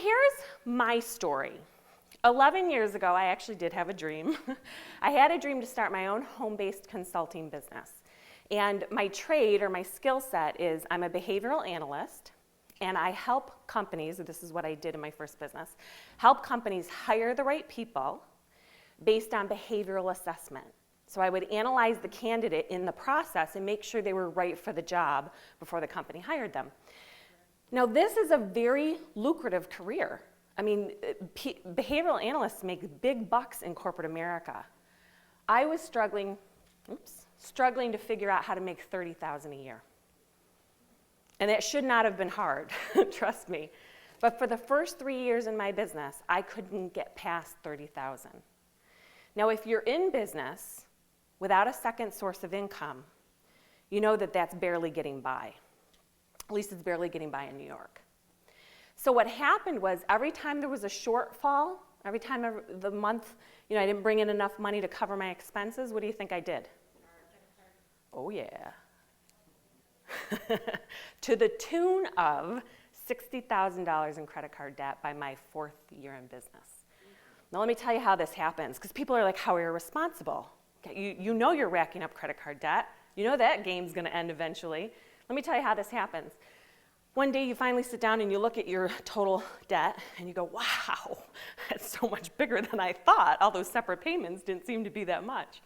here's my story. 11 years ago, I actually did have a dream. I had a dream to start my own home-based consulting business. And my trade or my skill set is I'm a behavioral analyst, and I help companies, this is what I did in my first business, help companies hire the right people based on behavioral assessment. So I would analyze the candidate in the process and make sure they were right for the job before the company hired them. Now, this is a very lucrative career. I mean, behavioral analysts make big bucks in corporate America. I was struggling to figure out how to make $30,000 a year. And it should not have been hard, trust me. But for the first 3 years in my business, I couldn't get past $30,000. Now, if you're in business without a second source of income, you know that that's barely getting by. At least it's barely getting by in New York. So what happened was every time there was a shortfall, every time the month, I didn't bring in enough money to cover my expenses, what do you think I did? Oh yeah. To the tune of $60,000 in credit card debt by my 4th year in business. Now let me tell you how this happens, because people are like, how are you responsible? Okay, you know you're racking up credit card debt. You know that game's gonna end eventually. Let me tell you how this happens. One day you finally sit down and you look at your total debt and you go, wow, that's so much bigger than I thought. All those separate payments didn't seem to be that much.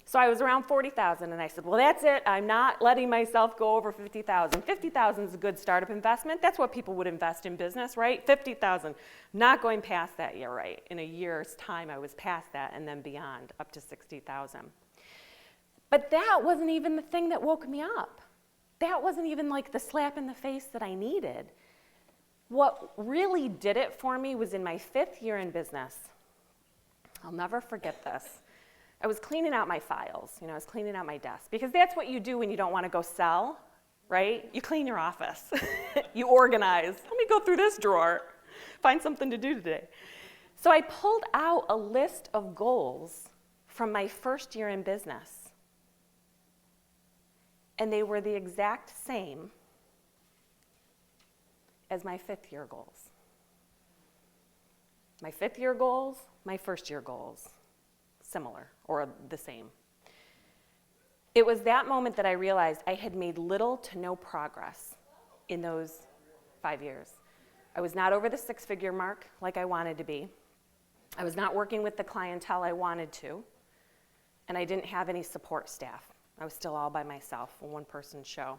So I was around $40,000 and I said, well, that's it. I'm not letting myself go over $50,000. $50,000 is a good startup investment. That's what people would invest in business, right? $50,000. Not going past that yet, right? In a year's time, I was past that and then beyond, up to $60,000. But that wasn't even the thing that woke me up. That wasn't even like the slap in the face that I needed. What really did it for me was in my 5th year in business. I'll never forget this. I was cleaning out my files, I was cleaning out my desk, because that's what you do when you don't want to go sell, right? You clean your office. You organize. Let me go through this drawer, find something to do today. So I pulled out a list of goals from my 1st year in business. And they were the exact same as my 5th year goals. My 5th year goals, my 1st year goals, similar or the same. It was that moment that I realized I had made little to no progress in those 5 years. I was not over the 6-figure mark like I wanted to be. I was not working with the clientele I wanted to, and I didn't have any support staff. I was still all by myself, a one-person show.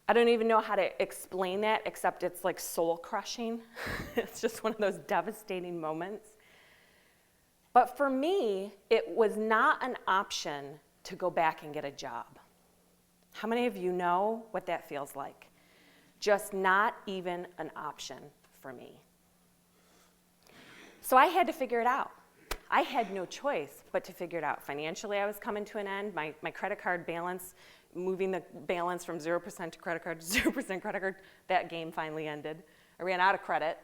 I don't even know how to explain that, except it's like soul-crushing. It's just one of those devastating moments. But for me, it was not an option to go back and get a job. How many of you know what that feels like? Just not even an option for me. So I had to figure it out. I had no choice but to figure it out. Financially, I was coming to an end. My credit card balance, moving the balance from 0% to credit card to 0% credit card, that game finally ended. I ran out of credit.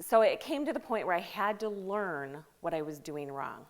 So it came to the point where I had to learn what I was doing wrong.